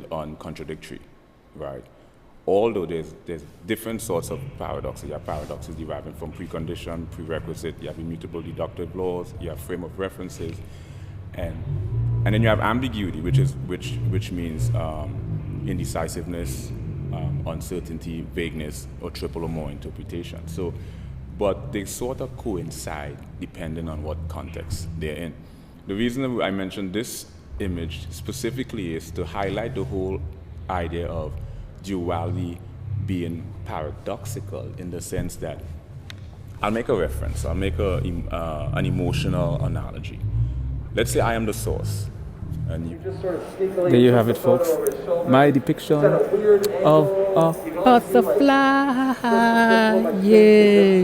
predicated on contradictory, right? Although there's different sorts of paradoxes. You have paradoxes deriving from precondition, prerequisite, you have immutable deductive laws, you have frame of references, and then you have ambiguity, which means indecisiveness, uncertainty, vagueness, or triple or more interpretation. So, but they sort of coincide depending on what context they're in. The reason I mentioned this image specifically is to highlight the whole idea of duality being paradoxical, in the sense that I'll make a reference, I'll make an emotional analogy. Let's say I am the source. And there you have it, folks. My depiction of a butterfly. Yay!